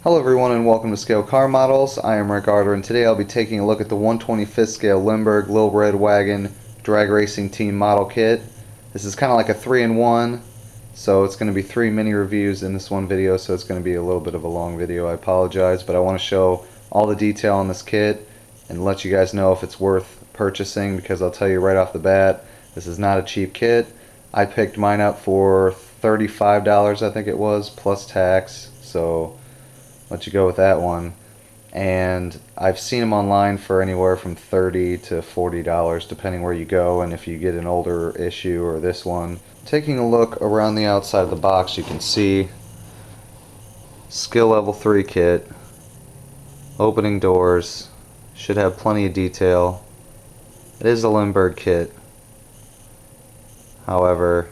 Hello everyone and welcome to ScaleCarModels. I am Rick Arter and today I'll be taking a look at the 1/25th scale Lindberg Little Red Wagon drag racing team model kit. This is kind of like a 3-in-1, so it's going to be 3 mini reviews in this one video, so it's going to be a little bit of a long video. I apologize, but I want to show all the detail on this kit and let you guys know if it's worth purchasing, because I'll tell you right off the bat, this is not a cheap kit. I picked mine up for $35, I think it was, plus tax, so let you go with that one. And I've seen them online for anywhere from $30 to $40 depending where you go and if you get an older issue or this one. Taking a look around the outside of the box, you can see skill level 3 kit, opening doors, should have plenty of detail. It is a Lindberg kit. However,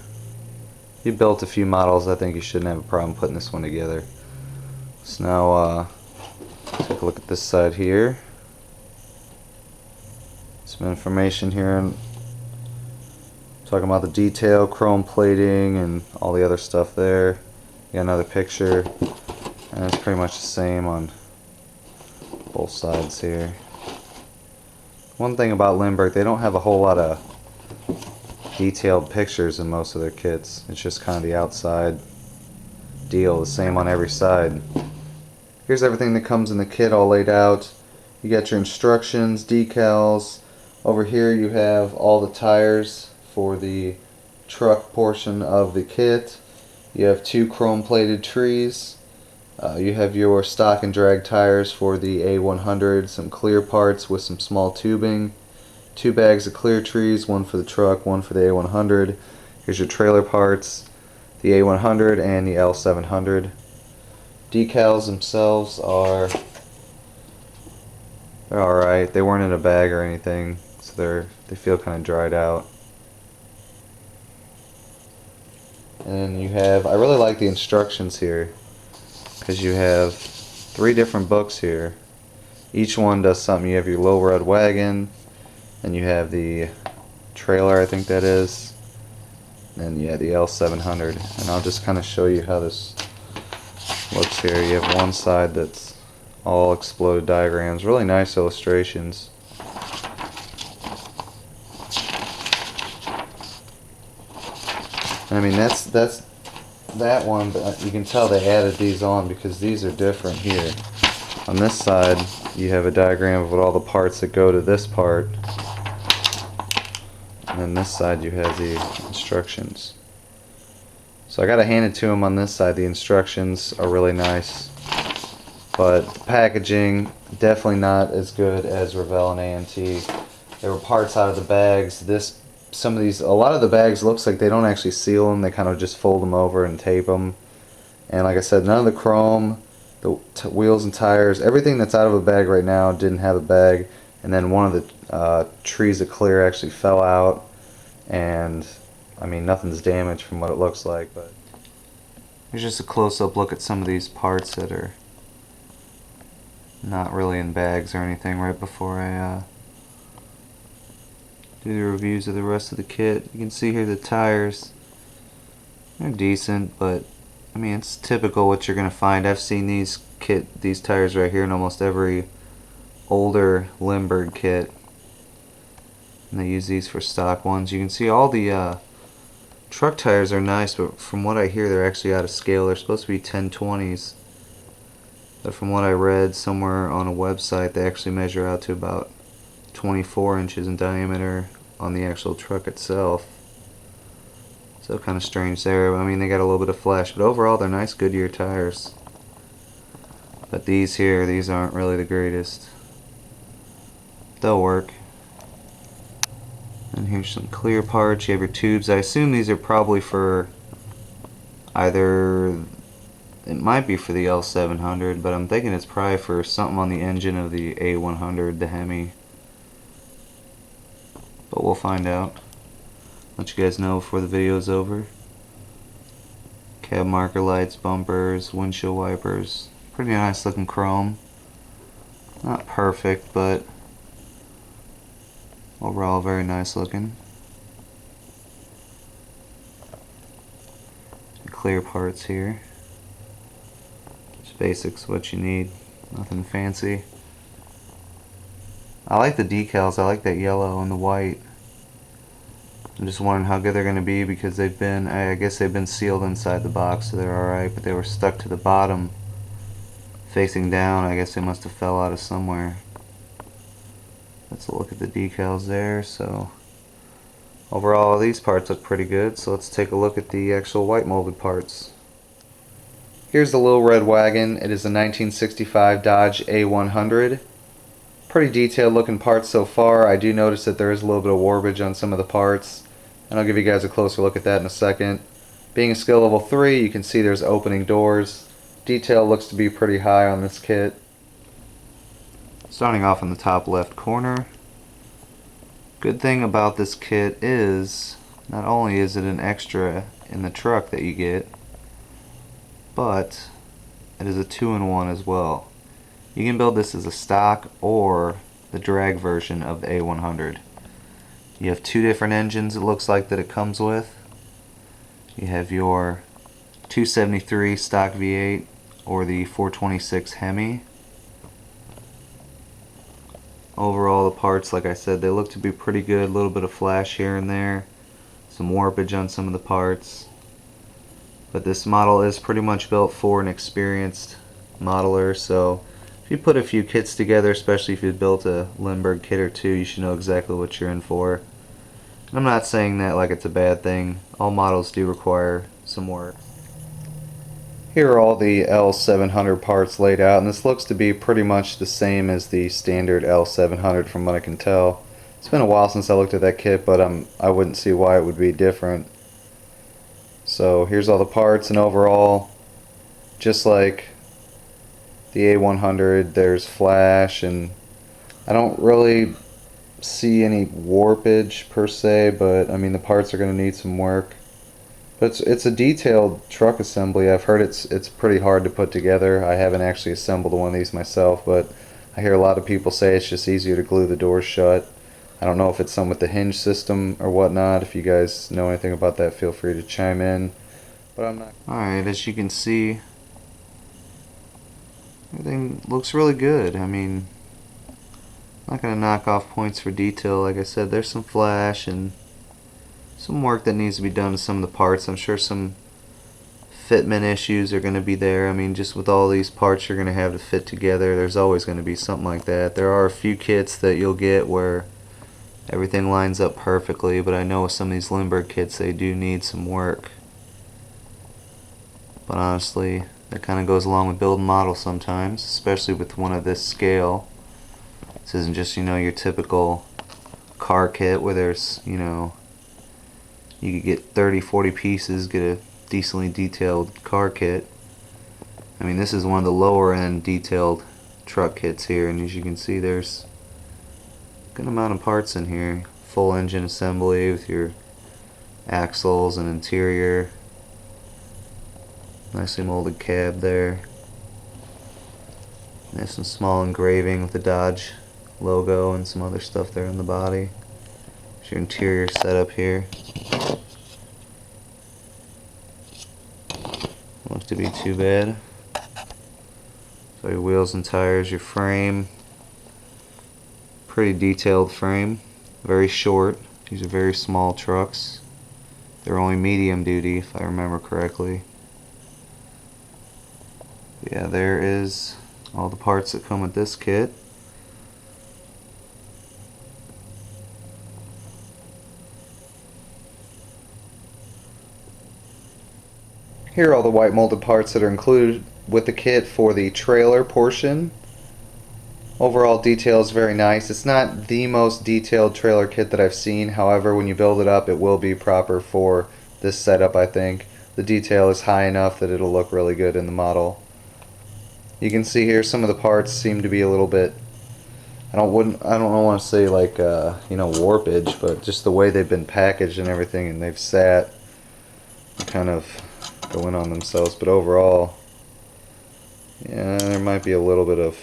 if you built a few models, I think you shouldn't have a problem putting this one together. So now take a look at this side here. Some information here, and talking about the detail, chrome plating, and all the other stuff there. You got another picture, and it's pretty much the same on both sides here. One thing about Lindberg, they don't have a whole lot of detailed pictures in most of their kits. It's just kind of the outside deal, the same on every side. Here's everything that comes in the kit all laid out. You got your instructions, decals. Over here you have all the tires for the truck portion of the kit. You have 2 chrome plated trees. You have your stock and drag tires for the A100, some clear parts with some small tubing, 2 bags of clear trees, one for the truck, one for the A100. Here's your trailer parts, the A100 and the L700. Decals themselves they're alright. They weren't in a bag or anything, so they feel kind of dried out. And you have, I really like the instructions here, because you have 3 different books here. Each one does something. You have your Little Red Wagon, and you have the trailer, I think that is, and yeah, the L700. And I'll just kind of show you how this looks here. You have one side that's all exploded diagrams, really nice illustrations. I mean, that's that one, but you can tell they added these on because these are different here. On this side you have a diagram of what all the parts that go to this part, and then this side you have the instructions. So I gotta hand it to them on this side. The instructions are really nice, but the packaging definitely not as good as Revell and AMT. There were parts out of the bags. A lot of the bags looks like they don't actually seal them. They kind of just fold them over and tape them. And like I said, none of the chrome, the wheels and tires, everything that's out of a bag right now didn't have a bag. And then one of the trees of clear actually fell out, and I mean, nothing's damaged from what it looks like, but here's just a close-up look at some of these parts that are not really in bags or anything right before I do the reviews of the rest of the kit. You can see here the tires. They're decent, but I mean, it's typical what you're going to find. I've seen these tires right here in almost every older Lindberg kit, and they use these for stock ones. You can see all the truck tires are nice, but from what I hear, they're actually out of scale. They're supposed to be 10/20s, but from what I read somewhere on a website, they actually measure out to about 24 inches in diameter on the actual truck itself. So kind of strange there. I mean, they got a little bit of flash, but overall they're nice Goodyear tires. But these aren't really the greatest. They'll work. And here's some clear parts. You have your tubes. I assume these are probably for either, it might be for the L700, but I'm thinking it's probably for something on the engine of the A100, the Hemi. But we'll find out. Let you guys know before the video is over. Cab marker lights, bumpers, windshield wipers. Pretty nice looking chrome. Not perfect, but overall very nice looking. Clear parts here. Just basics, what you need. Nothing fancy. I like the decals. I like that yellow and the white. I'm just wondering how good they're going to be because they've been, I guess they've been sealed inside the box, so they're alright, but they were stuck to the bottom facing down. I guess they must have fell out of somewhere. Let's look at the decals there. So overall these parts look pretty good, so let's take a look at the actual white molded parts. Here's the little red wagon. It is a 1965 Dodge A100. Pretty detailed looking parts so far. I do notice that there is a little bit of warpage on some of the parts, and I'll give you guys a closer look at that in a second. Being a skill level 3, you can see there's opening doors. Detail looks to be pretty high on this kit. Starting off in the top left corner. Good thing about this kit is not only is it an extra in the truck that you get, but it is a 2-in-1 as well. You can build this as a stock or the drag version of the A100. You have two different engines it looks like that it comes with. You have your 273 stock V8 or the 426 Hemi. Overall the parts, like I said, they look to be pretty good. A little bit of flash here and there. Some warpage on some of the parts. But this model is pretty much built for an experienced modeler, so if you put a few kits together, especially if you built a Lindberg kit or two, you should know exactly what you're in for. And I'm not saying that like it's a bad thing. All models do require some work. Here are all the L700 parts laid out, and this looks to be pretty much the same as the standard L700 from what I can tell. It's been a while since I looked at that kit, but I wouldn't see why it would be different. So here's all the parts, and overall, just like the A100, there's flash, and I don't really see any warpage per se, but I mean the parts are going to need some work. But it's a detailed truck assembly. I've heard it's pretty hard to put together. I haven't actually assembled one of these myself, but I hear a lot of people say it's just easier to glue the doors shut. I don't know if it's something with the hinge system or whatnot. If you guys know anything about that, feel free to chime in. But I'm not. Alright, as you can see, everything looks really good. I mean, I'm not going to knock off points for detail. Like I said, there's some flash and some work that needs to be done to some of the parts. I'm sure some fitment issues are going to be there. I mean, just with all these parts you're going to have to fit together, there's always going to be something like that. There are a few kits that you'll get where everything lines up perfectly, but I know with some of these Lindberg kits they do need some work. But honestly, that kind of goes along with building models sometimes, especially with one of this scale. This isn't just, you know, your typical car kit where there's, you know, you could get 30-40 pieces, get a decently detailed car kit. I mean, this is one of the lower end detailed truck kits here, and as you can see there's a good amount of parts in here. Full engine assembly with your axles and interior. Nicely molded cab there. There's some small engraving with the Dodge logo and some other stuff there on the body. There's your interior setup here. Looks to be too bad. So your wheels and tires, your frame. Pretty detailed frame. Very short. These are very small trucks. They're only medium duty if I remember correctly. Yeah, there is all the parts that come with this kit. Here are all the white molded parts that are included with the kit for the trailer portion. Overall detail is very nice. It's not the most detailed trailer kit that I've seen. However, when you build it up, it will be proper for this setup, I think. The detail is high enough that it'll look really good in the model. You can see here some of the parts seem to be a little bit, I don't want to say like you know, warpage, but just the way they've been packaged and everything, and they've sat kind of going on themselves. But overall, yeah, there might be a little bit of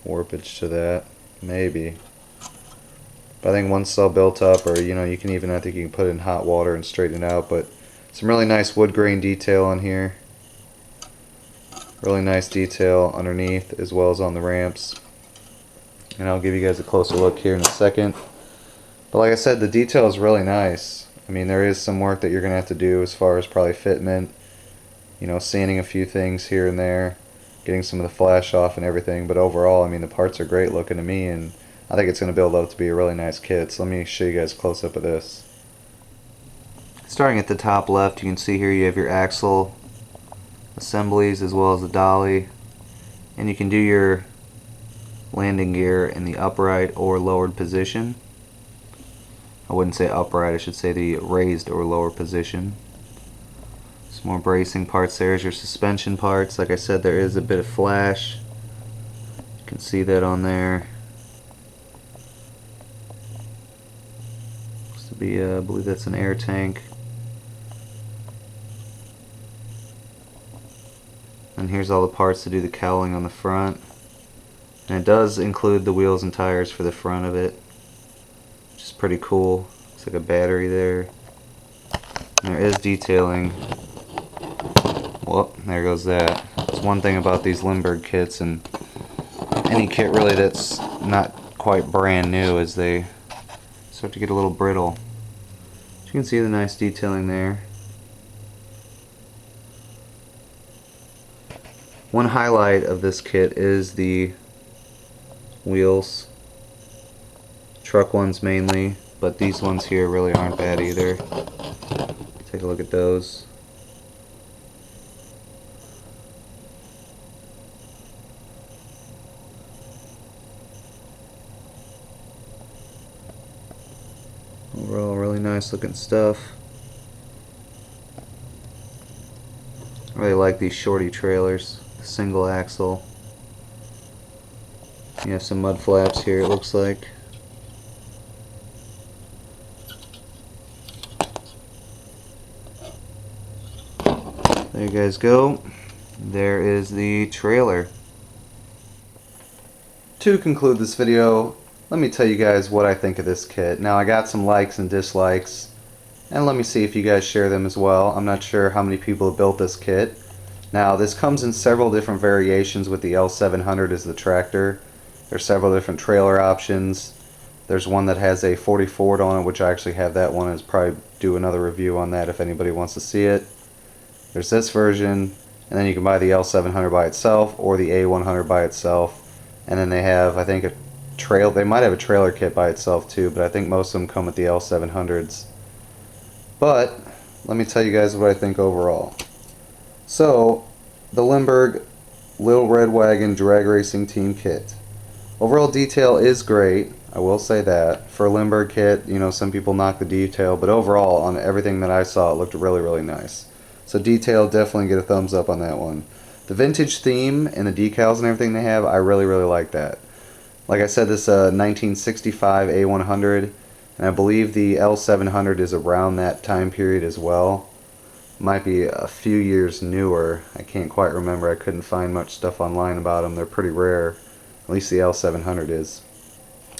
warpage to that, maybe. But I think once it's all built up, or you know, you can even, I think you can put it in hot water and straighten it out. But some really nice wood grain detail on here. Really nice detail underneath as well as on the ramps. And I'll give you guys a closer look here in a second. But like I said, the detail is really nice. I mean, there is some work that you're going to have to do as far as probably fitment, you know, sanding a few things here and there, getting some of the flash off and everything. But overall, I mean, the parts are great looking to me, and I think it's going to build up to be a really nice kit. So let me show you guys a close up of this. Starting at the top left, you can see here you have your axle assemblies as well as the dolly, and you can do your landing gear in the upright or lowered position. I wouldn't say upright, I should say the raised or lower position. Some more bracing parts. There's your suspension parts. Like I said, there is a bit of flash. You can see that on there. Looks to be, I believe that's an air tank. And here's all the parts to do the cowling on the front. And it does include the wheels and tires for the front of it, which is pretty cool. Looks like a battery there. And there is detailing. Well, there goes that. It's one thing about these Lindberg kits, and any kit really that's not quite brand new, is they start to get a little brittle. But you can see the nice detailing there. One highlight of this kit is the wheels. Truck ones mainly, but these ones here really aren't bad either. Take a look at those. Overall, really nice looking stuff. I really like these shorty trailers, the single axle. You have some mud flaps here, it looks like. There you guys go. There is the trailer. To conclude this video, let me tell you guys what I think of this kit. Now, I got some likes and dislikes, and let me see if you guys share them as well. I'm not sure how many people have built this kit. Now, this comes in several different variations with the L700 as the tractor. There's several different trailer options. There's one that has a 40 Ford on it, which I actually have that one. I'll probably do another review on that if anybody wants to see it. There's this version, and then you can buy the L700 by itself or the A100 by itself. And then they have, I think, they might have a trailer kit by itself too, but I think most of them come with the L700s. But let me tell you guys what I think overall. So, the Lindberg Little Red Wagon Drag Racing Team Kit. Overall detail is great, I will say that. For a Lindberg kit, you know, some people knock the detail, but overall, on everything that I saw, it looked really, really nice. So detail, definitely get a thumbs up on that one. The vintage theme and the decals and everything they have, I really, really like that. Like I said, this 1965 A100, and I believe the L700 is around that time period as well. Might be a few years newer. I can't quite remember. I couldn't find much stuff online about them. They're pretty rare. At least the L700 is.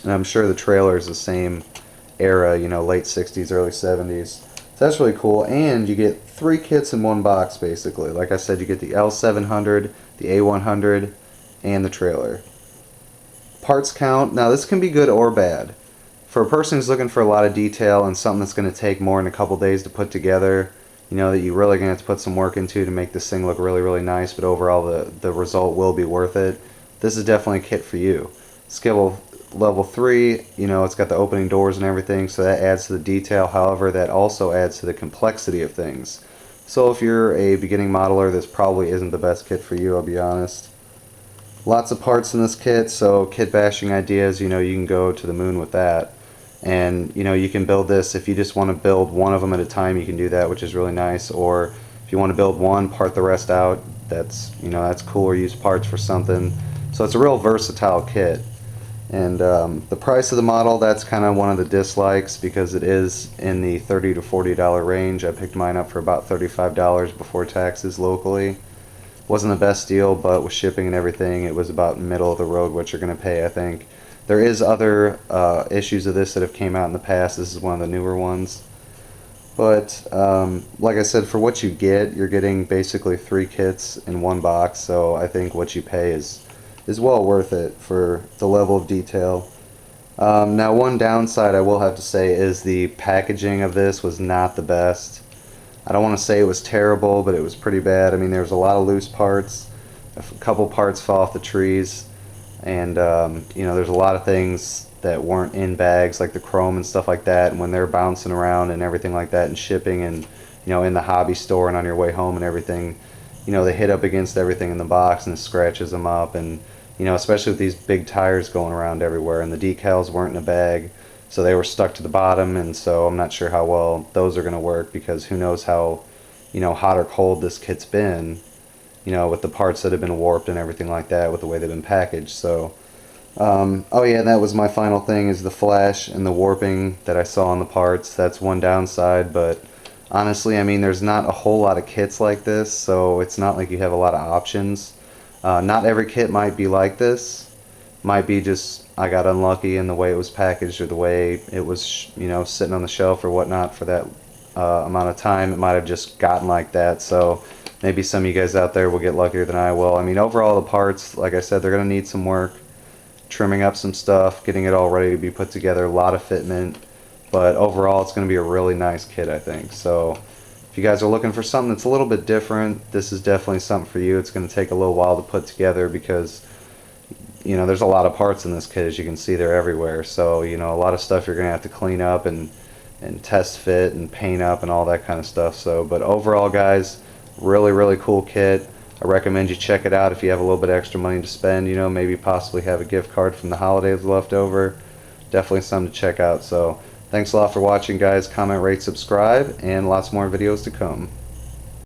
And I'm sure the trailer is the same era, you know, late 60s, early 70s. So that's really cool. And you get 3 kits in one box, basically. Like I said, you get the L700, the A100, and the trailer. Parts count. Now, this can be good or bad. For a person who's looking for a lot of detail and something that's going to take more than a couple days to put together, you know, that you're really going to have to put some work into to make this thing look really, really nice, but overall the result will be worth it. This is definitely a kit for you. Skill level 3, you know, it's got the opening doors and everything, so that adds to the detail. However, that also adds to the complexity of things. So if you're a beginning modeler, this probably isn't the best kit for you, I'll be honest. Lots of parts in this kit, so kit bashing ideas, you know, you can go to the moon with that. And, you know, you can build this, if you just want to build one of them at a time, you can do that, which is really nice. Or if you want to build one, part the rest out, that's, you know, that's cool, or use parts for something. So it's a real versatile kit. And the price of the model, that's kind of one of the dislikes, because it is in the $30 to $40 range. I picked mine up for about $35 before taxes locally. Wasn't the best deal, but with shipping and everything, it was about middle of the road what you're going to pay, I think. There is other issues of this that have came out in the past. This is one of the newer ones. But like I said, for what you get, you're getting basically 3 kits in one box. So I think what you pay is well worth it for the level of detail. Now, one downside I will have to say is the packaging of this was not the best. I don't want to say it was terrible, but it was pretty bad. I mean, there was a lot of loose parts. A couple parts fell off the trees, and you know, there's a lot of things that weren't in bags, like the chrome and stuff like that. And when they're bouncing around and everything like that, and shipping, and you know, in the hobby store and on your way home and everything, you know, they hit up against everything in the box and it scratches them up. And you know, especially with these big tires going around everywhere, and the decals weren't in a bag, so they were stuck to the bottom. And so I'm not sure how well those are going to work, because who knows how, you know, hot or cold this kit's been, you know, with the parts that have been warped and everything like that, with the way they've been packaged. So oh yeah, that was my final thing, is the flash and the warping that I saw on the parts. That's one downside, but honestly, I mean, there's not a whole lot of kits like this, so it's not like you have a lot of options. Not every kit might be like this. Might be just I got unlucky in the way it was packaged, or the way it was, you know, sitting on the shelf or whatnot for that amount of time. It might have just gotten like that. So maybe some of you guys out there will get luckier than I will. I mean, overall, the parts, like I said, they're going to need some work. Trimming up some stuff, getting it all ready to be put together, a lot of fitment. But overall, it's going to be a really nice kit, I think. So if you guys are looking for something that's a little bit different, this is definitely something for you. It's going to take a little while to put together, because you know, there's a lot of parts in this kit. As you can see, they're everywhere. So you know, a lot of stuff you're going to have to clean up and test fit and paint up and all that kind of stuff. So, but overall, guys, really cool kit. I recommend you check it out if you have a little bit extra money to spend, you know, maybe possibly have a gift card from the holidays left over. Definitely something to check out. So thanks a lot for watching, guys. Comment, rate, subscribe, and lots more videos to come.